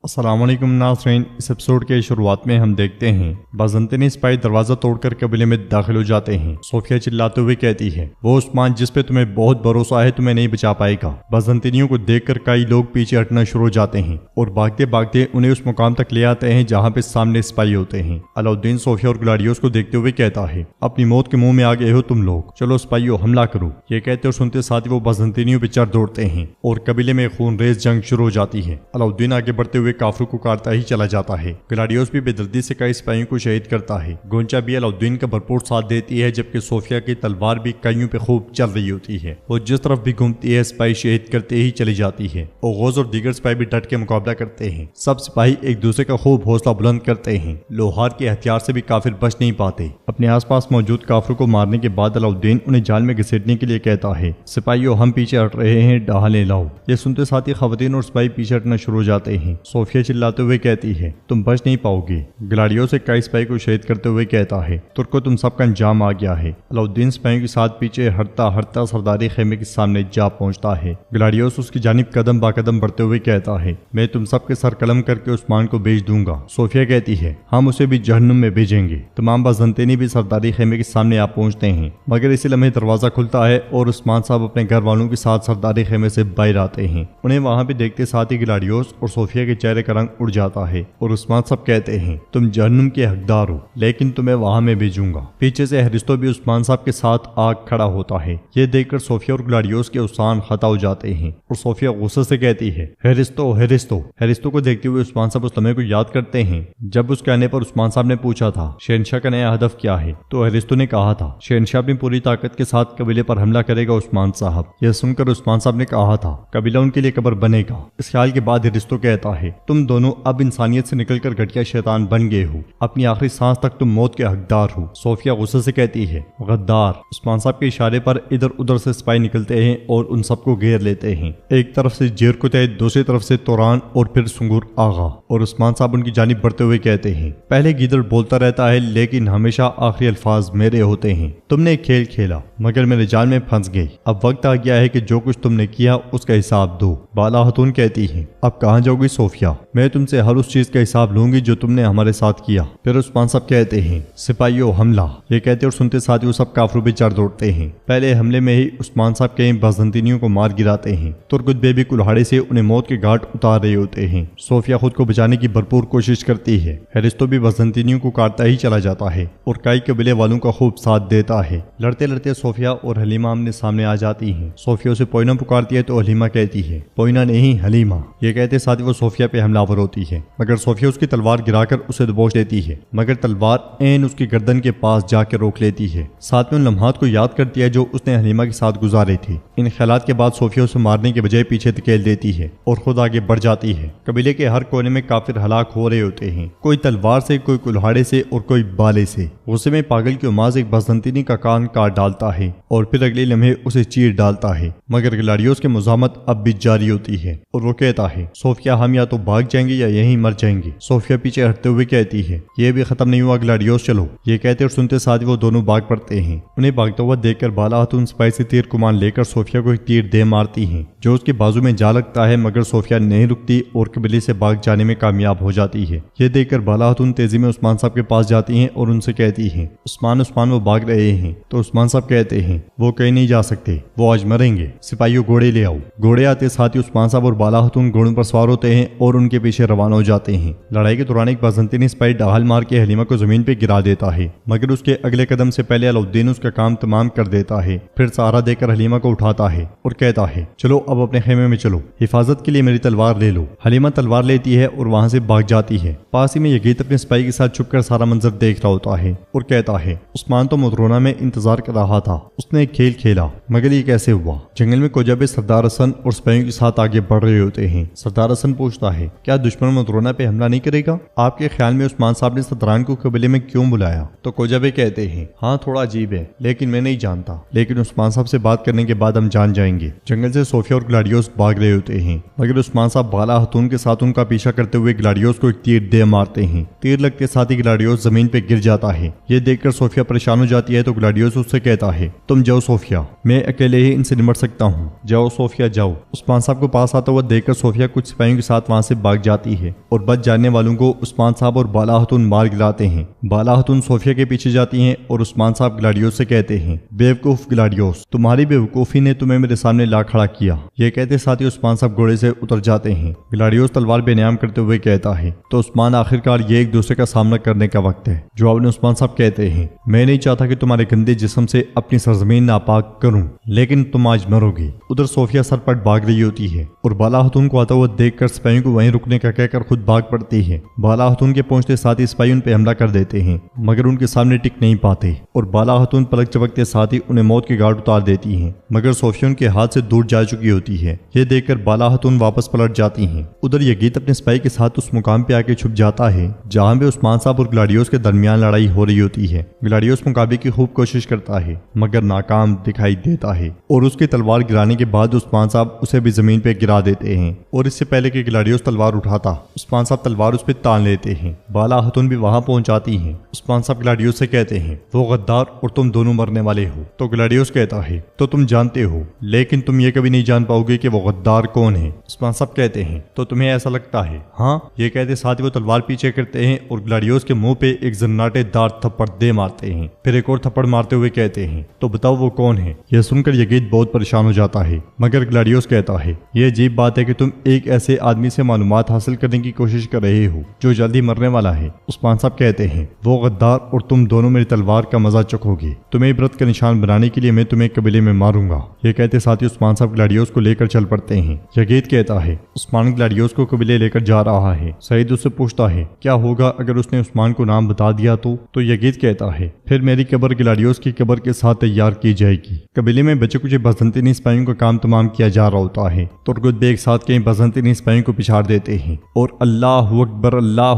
अस्सलाम वालेकुम नाज़रीन। इस एपिसोड के शुरुआत में हम देखते हैं बाज़ंतीनी सिपाही दरवाजा तोड़कर कबीले में दाखिल हो जाते हैं। सोफिया चिल्लाते हुए कहती है, वो उस्मान जिस पे तुम्हें बहुत भरोसा है तुम्हें नहीं बचा पाएगा। बाज़ंतीनियों को देखकर कई लोग पीछे हटना शुरू हो जाते हैं और भागते भागते उन्हें उस मुकाम तक ले आते हैं जहाँ पे सामने सिपाही होते हैं। अलाउद्दीन सोफिया और ग्लाडियोस को देखते हुए कहता है, अपनी मौत के मुंह में आ गए हो तुम लोग, चलो सिपाहियों हमला करो। ये कहते और सुनते साथ ही वो बाज़ंतीनियों पे चढ़ दौड़ते हैं और कबीले में खूनरेज जंग शुरू हो जाती है। अलाउद्दीन आगे बढ़ते हुए काफिरों को काटता ही चला जाता है। ग्लाडियोस भी बेदर्दी से कई सिपाहियों को शहीद करता है। गोंचा भी अलाउद्दीन का भरपूर साथ देती है, जबकि सोफिया की तलवार भी कईयों पे खूब चल रही होती है। वो जिस तरफ भी घूमती है सिपाही शहीद करते ही चली जाती है। ओगोज और दीगर सिपाही भी डट के मुकाबला करते हैं। सब सिपाही एक दूसरे का खूब हौसला बुलंद करते हैं। लोहार के हथियार से भी काफिर बच नहीं पाते। अपने आसपास मौजूद काफिरों को मारने के बाद अलाउद्दीन उन्हें जाल में घसीटने के लिए कहता है, सिपाहियों हम पीछे हट रहे हैं, डहाले लाओ। ये सुनते साथ ही खवातीन और सिपाही पीछे हटना शुरू हो जाते हैं। सोफिया चिल्लाते हुए कहती है, तुम बच नहीं पाओगे। ग्लाडियो से कई सिपाही को शहीद करते हुए कहता है, तुर्को तुम सबका अंजाम आ गया है। अलाउद्दीन सिपाहियों के साथ पीछे हटता हटता सरदारी खेमे के सामने जा पहुंचता है। ग्लाडियोस उसकी जानिब कदम बा कदम बढ़ते हुए कहता है, मैं तुम सबके सर कलम करके उस्मान को भेज दूंगा। सोफिया कहती है, हम उसे भी जहन्नुम में भेजेंगे। तमाम बाज़ंतीनी भी सरदारी खेमे के सामने आ पहुंचते हैं, मगर इसी लम्हे दरवाजा खुलता है और उस्मान साहब अपने घर वालों के साथ सरदारी खेमे से बाहर आते हैं। उन्हें वहां भी देखते साथ ही ग्लाडियोस और सोफिया के चेहरे का रंग उड़ जाता है और उस्मान साहब कहते हैं, तुम जहन्नुम के हकदार हो, लेकिन तुम्हें वहां में भेजूंगा। पीछे से हरिस्तो भी उस्मान साहब के साथ आग खड़ा होता है। ये देखकर सोफिया और ग्लाडियोस के उस्मान खता हो जाते हैं और सोफिया गुस्से से कहती है, हेरिस्तो हेरिस्तो। हेरिस्तो को देखते हुए उस्मान साहब उस लम्हे को याद करते हैं जब उस कहने पर उस्मान साहब ने पूछा था, शहनशाह का नया हदफ क्या है? तो हेरिस्तो ने कहा था, शहनशाह अपनी पूरी ताकत के साथ कबीले पर हमला करेगा उस्मान साहब। यह सुनकर उस्मान साहब ने कहा था, कबीला उनके लिए कब्र बनेगा। इस ख्याल के बाद हेरिस्तो कहता है, तुम दोनों अब इंसानियत से निकलकर घटिया शैतान बन गए हो। अपनी आखिरी सांस तक तुम मौत के हकदार हो। सोफिया गुस्से से कहती है, गद्दार। उस्मान साहब के इशारे पर इधर उधर से सिपाही निकलते हैं और उन सबको घेर लेते हैं। एक तरफ से जेर कुतैद, दूसरी तरफ से तोरान और फिर सुंगुर आगा। और उस्मान साहब उनकी जानिब बढ़ते हुए कहते हैं, पहले गीदड़ बोलता रहता है लेकिन हमेशा आखिरी अल्फाज मेरे होते हैं। तुमने खेल खेला मगर मेरे जाल में फंस गई। अब वक्त आ गया है कि जो कुछ तुमने किया उसका हिसाब दो। बाला खातून कहती है, अब कहाँ जाओगी सोफिया? मैं तुमसे हर उस चीज का हिसाब लूंगी जो तुमने हमारे साथ किया। फिर उस्मान साहब कहते हैं, सिपाहियों हमला। ये कहते और सुनते साथ ही वो सब काफिरों पे चढ़ दौड़ते हैं। पहले हमले में ही उस्मान साहब कई बाज़ंतीनियों को मार गिराते हैं। तुर्कुत बेबी कुल्हाड़े से उन्हें मौत के घाट उतार रहे होते हैं। सोफिया खुद को बचाने की भरपूर कोशिश करती है। हेरिस्तो भी बाज़ंतीनियों को काटता ही चला जाता है और कई कबीले वालों का खूब साथ देता है। लड़ते लड़ते सोफिया और हलीमा आमने सामने आ जाती हैं। सोफिया उसे पोइना पुकारती है तो हलीमा कहती है, पोइना नहीं हलीमा। ये कहते साथ ही वो सोफिया पे हमलावर होती है, मगर सोफिया उसकी तलवार गिराकर उसे दबोच देती है, मगर तलवार ऐन उसकी गर्दन के पास जाकर रोक लेती है। साथ में उन लम्हात को याद करती है जो उसने हलीमा के साथ गुजारे थे। इन ख्यालात के बाद सोफिया उसे मारने के बजाय पीछे धकेल देती है और खुद आगे बढ़ जाती है। कबीले के हर कोने में काफिर हलाक हो रहे होते हैं, कोई तलवार से, कोई कुल्हाड़े से और कोई बाले से। गुस्से में पागल की उमाज एक बाज़ंतीनी का कान काट डालता है और फिर अगले लम्हे उसे चीर डालता है, मगर ग्लाडियोस की मुज़ाहमत अब भी जारी होती है और वो कहता है, सोफिया हम या तो भाग जाएंगे या यहीं मर जाएंगे। सोफिया पीछे हटते हुए कहती है, ये भी खत्म नहीं हुआ ग्लाडियोस, चलो। ये कहते और सुनते साथ वो दोनों भाग पड़ते हैं। उन्हें भागता हुआ देखकर बाला खातून सिपाही से तीर कुमान लेकर सोफिया को एक तीर दे मारती हैं जो उसके बाजू में जा लगता है, मगर सोफिया नहीं रुकती और कबीले से भाग जाने में कामयाब हो जाती है। ये देखकर बाला खातून तेजी में उस्मान साहब के पास जाती हैं और उनसे कहती हैं, उस्मान उस्मान वो भाग रहे हैं। तो उस्मान साहब कहते हैं, वो कहीं नहीं जा सकते, वो आज मरेंगे। सिपाहियों घोड़े ले आओ। घोड़े आते साथ ही उस्मान साहब और बाला खातून घोड़ों पर सवार होते हैं और उनके पीछे रवाना हो जाते हैं। लड़ाई के दौरान एक बाज़ंतीनी सिपाही ढाल मार के हलीमा को जमीन पे गिरा देता है, मगर उसके अगले कदम से पहले अलाउद्दीन उसका काम तमाम कर देता है। फिर सहारा देकर हलीमा को उठाता है और कहता है, चलो अब अपने खेमे में चलो, हिफाजत के लिए मेरी तलवार ले लो। हलीमा तलवार लेती है और वहां से भाग जाती है। पास ही में यगीत अपने सिपाही के साथ छुपकर सारा मंजर देख रहा होता है और कहता है, उस्मान तो मुदरोना में इंतजार कर रहा था, उसने एक खेल खेला, मगर ये कैसे हुआ? जंगल में कोजाबे सरदार हसन और सिपाहियों के साथ आगे बढ़ रहे होते हैं। सरदार हसन पूछता है, क्या दुश्मन मुदरोना पे हमला नहीं करेगा? आपके ख्याल में उस्मान साहब ने सरदारान को कबीले में क्यों बुलाया? तो कोजाबे कहते हैं, हाँ थोड़ा अजीब है, लेकिन मैं नहीं जानता, लेकिन उस्मान साहब से बात करने के बाद हम जान जाएंगे। जंगल से सोफिया और ग्लाडियोस भाग रहे होते हैं, मगर उस्मान साहब बाला खातून के साथ उनका पीछा करते हुए ग्लाडियोस को एक तीर दे मारते हैं। तीर लगते साथ ही ग्लाडियोस जमीन पे गिर जाता है। ये देखकर सोफिया परेशान हो जाती है तो ग्लाडियोस उससे कहता है, तुम जाओ सोफिया, मैं अकेले ही इनसे निपट सकता हूँ, जाओ सोफिया जाओ। उस्मान साहब को पास आता हुआ देखकर सोफिया कुछ सिपाहियों के साथ वहां से بھاگ جاتی ہے اور بچ جانے والوں کو عثمان صاحب اور بالا خاتون مار گراتے ہیں۔ بالا خاتون صوفیہ کے پیچھے جاتی ہیں اور عثمان صاحب گلاڈیوس سے کہتے ہیں، بیوقوف گلاڈیوس، تمہاری بیوقوفی نے تمہیں میرے سامنے لا کھڑا کیا۔ یہ کہتے ساتھ ہی عثمان صاحب گھوڑے سے اتر جاتے ہیں۔ گلاڈیوس تلوار بے نیام کرتے ہوئے کہتا ہے، تو عثمان آخرکار یہ ایک دوسرے کا سامنا کرنے کا وقت ہے۔ جواب میں عثمان صاحب کہتے ہیں، میں نہیں چاہتا کہ تمہارے گندے جسم سے اپنی سرزمین ناپاک کروں، لیکن تم آج مرو گے۔ ادھر صوفیہ سر پٹ بھاگ رہی ہوتی ہے اور بالا خاتون کو آتا ہوا دیکھ کر سپاہیوں کو وہیں رکنے کا کہہ کر خود بھاگ پڑتی ہے۔ بالا خاتون کے پہنچتے ساتھ ہی سپاہی ان پہ حملہ کر دیتے ہیں مگر ان کے سامنے ٹک نہیں پاتے اور بالا خاتون پلک چپکتے ساتھ ہی انہیں موت کے گھاٹ اتار دیتی ہیں مگر صوفیہ ان کے ہاتھ سے دور جا چکی ہوتی ہے۔ یہ دیکھ کر بالا خاتون واپس پلٹ جاتی ہیں۔ ادھر یگیت اپنے سپاہی کے ساتھ اس مقام پہ آ کے چھپ جاتا ہے جہاں پہ عثمان صاحب اور گلاڈیوس کے درمیان لڑائی ہو رہی ہوتی ہے۔ گلاڈیوس مقابلے کی خوب کوشش کرتا ہے مگر ناکام دکھائی دیتا ہے اور اس کی تلوار گرانے کے بعد عثمان صاحب اسے بھی زمین پہ گرا دیتے ہیں اور اس سے پہلے کہ گلاڈیوس تلوار اٹھاتا عثمان صاحب تلوار اس پہ تان لیتے ہیں۔ بالا خاتون بھی وہاں پہنچ جاتی ہیں۔ عثمان صاحب گلاڈیوس سے کہتے ہیں، وہ غدار اور تم دونوں مرنے والے ہو۔ تو گلاڈیوس کہتا ہے، تو تم جانتے ہو لیکن تم یہ کبھی نہیں جان پاؤ گے کہ وہ غدار کون ہے۔ عثمان صاحب کہتے ہیں، تو تمہیں ایسا لگتا ہے؟ ہاں۔ یہ کہتے ساتھ ہی وہ تلوار پیچھے کرتے ہیں اور گلاڈیوس کے منہ پہ ایک زناٹے دار تھپڑ دے مارتے ہیں۔ پھر ایک اور تھپڑ مارتے ہوئے کہتے ہیں، تو بتاؤ وہ کون ہے؟ یہ سن کر یگیت بہت پریشان ہو جاتا ہے مگر گلاڈیوس کہتا ہے، یہ عجیب بات ہے کہ تم ایک ایسے آدمی سے معلومات حاصل کرنے کی کوشش کر رہے ہو جو جلدی مرنے والا ہے۔ عثمان صاحب کہتے ہیں، وہ غدار اور تم دونوں میری تلوار کا مزہ چکھو گے۔ تمہیں عبرت کا نشان بنانے کے لیے میں تمہیں قبیلے میں ماروں گا۔ یہ کہتے ساتھ ہی عثمان صاحب گلاڈیوس کو لے کر چل پڑتے ہیں۔ یگیت کہتا ہے، عثمان گلاڈیوس کو قبیلے لے کر جا رہا ہے۔ سعید اس سے پوچھتا ہے، کیا ہوگا اگر اس نے عثمان کو نام بتا دیا تو یگیت کہتا ہے، پھر میری قبر گلاڈیوس کی قبر کے ساتھ تیار کی جائے گی۔ قبیلے میں بچے کچھ بازنطینی سپاہیوں کا کام تمام کیا جا رہا ہوتا ہے۔ ترگت بے ایک ساتھ کئی بازنطینی سپاہیوں کو پچھاڑ دیتے ہیں اور اللہ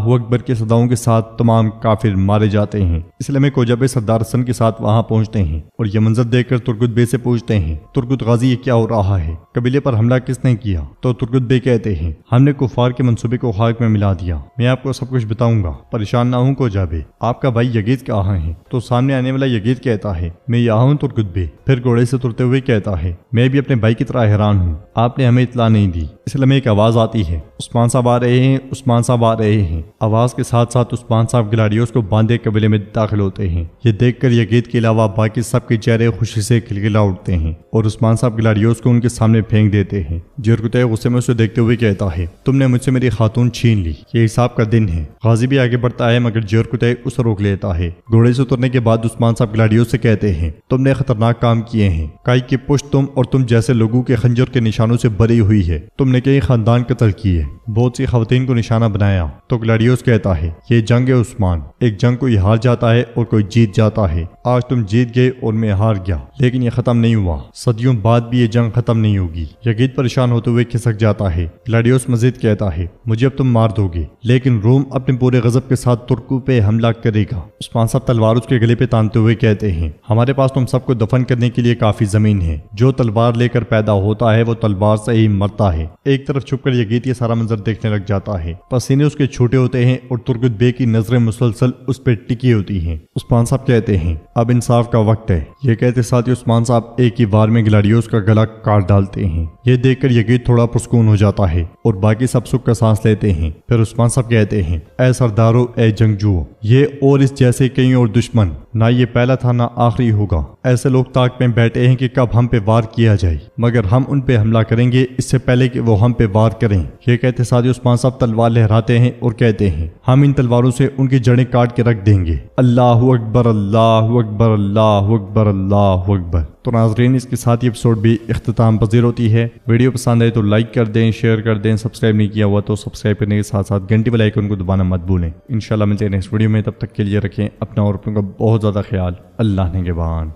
اکبر کے صداؤں کے ساتھ تمام کافر مارے جاتے ہیں۔ اس لیے میں کوجب سردار حسن کے ساتھ وہاں پہنچتے ہیں اور یہ منظر دیکھ کر ترگت بے سے پوچھتے ہیں، ترگت غازی یہ کیا ہو رہا ہے؟ قبیلے پر حملہ کس نے کیا؟ تو ترگت بے کہتے ہیں، ہم نے کفار کے منصوبے کو خاک میں ملا دیا۔ میں آپ کو سب کچھ بتاؤں گا، پریشان نہ ہوں کوجابے۔ آپ کا بھائی یگیت کہاں ہے؟ تو سامنے آنے والا یگیت کہتا ہے، میں یہاں ہوں ترگت بے۔ پھر گھوڑے سے اترتے ہوئے کہتا ہے، میں بھی اپنے بھائی کی طرح حیران ہوں، آپ نے ہمیں اطلاع نہیں دی۔ اس لیے میں ایک آواز آتی ہے، عثمان صاحب آ رہے ہیں، عثمان صاحب آ رہے ہیں۔ آواز کے ساتھ ساتھ عثمان صاحب گلاڈیوس کو باندھے قبیلے میں داخل ہوتے ہیں۔ یہ دیکھ کر یگیت کے علاوہ باقی سب کے چہرے خوشی سے کھلکھلا اٹھتے ہیں اور عثمان صاحب گلاڈیوس کو ان کے سامنے پھینک دیتے ہیں۔ جرکتے غصے میں اسے دیکھتے ہوئے کہتا ہے، تم نے مجھ سے میری خاتون چھین لی، یہ حساب کا دن ہے۔ غازی بھی آگے بڑھتا ہے مگر جرکتے اسے روک لیتا ہے۔ گھوڑے سے اترنے کے بعد عثمان صاحب گلاڈیوس سے کہتے ہیں، تم نے خطرناک کام کیے ہیں، کائی کی پشت تم اور تم جیسے لوگوں کے خنجر کے نشانوں سے بری ہوئی ہے۔ تم نے کئی خاندان قتل کیے، بہت سی خواتین کو نشانہ بنایا۔ تو گلاڈیوس کہتا ہے، یہ جنگ ہے عثمان، ایک جنگ کوئی ہار جاتا ہے اور کوئی جیت جاتا ہے۔ آج تم جیت گئے اور میں ہار گیا لیکن یہ ختم نہیں ہوا، صدیوں بعد بھی یہ جنگ ختم نہیں ہوگی۔ یگیت پریشان ہوتے ہوئے کھسک جاتا ہے۔ گلاڈیوس مزید کہتا ہے، مجھے اب تم مار دو گے لیکن روم اپنے پورے غضب کے ساتھ ترکوں پہ حملہ کرے گا۔ عثمان صاحب تلوار اس کے گلے پہ تانتے ہوئے کہتے ہیں، ہمارے پاس تم سب کو دفن کرنے کے لیے کافی زمین ہے، جو تلوار لے کر پیدا ہوتا ہے وہ تلوار سے ہی مرتا ہے۔ ایک طرف چھپ کر یگیت یہ سارا منظر دیکھنے لگ جاتا ہے، پسینے اس کے چھوٹے ہوتے ہیں اور ترگت بے کی نظریں مسلسل اس پہ ٹکی ہوتی ہیں۔ عثمان صاحب کہتے ہیں، اب انصاف کا وقت ہے۔ یہ کہتے ساتھ ہی عثمان صاحب ایک ہی وار میں گلاڈیوس کا گلا کاٹ ڈالتے ہیں۔ یہ دیکھ کر یگیت تھوڑا پرسکون ہو جاتا ہے اور باقی سب سکھ کا سانس لیتے ہیں۔ پھر عثمان صاحب کہتے ہیں، اے سردارو، اے جنگجو، یہ اور اس جیسے کئی اور دشمن، نہ یہ پہلا تھا نہ آخری ہوگا۔ ایسے لوگ طاق میں بیٹھے ہیں کہ کب ہم پہ وار کیا جائے، مگر ہم ان پہ حملہ کریں گے اس سے پہلے کہ وہ ہم پہ وار کریں۔ یہ کہتے ساتھ ہی عثمان صاحب تلوار لہراتے ہیں اور کہتے ہیں، ہم ان تلواروں سے ان کی جڑیں کاٹ کے رکھ دیں گے۔ اللہ اکبر، اللہ اکبر، اللہ اکبر، اللہ اکبر۔ تو ناظرین، اس کے ساتھ یہ ایپیسوڈ بھی اختتام پذیر ہوتی ہے۔ ویڈیو پسند آئے تو لائک کر دیں، شیئر کر دیں، سبسکرائب نہیں کیا ہوا تو سبسکرائب کرنے کے ساتھ ساتھ گھنٹی بیل آئیکن کو دبانا مت بھولیں۔ انشاءاللہ ملتے ہیں نیکسٹ ویڈیو میں، تب تک کے لیے رکھیں اپنا اور اپنوں کا بہت زیادہ خیال۔ اللہ نگہبان۔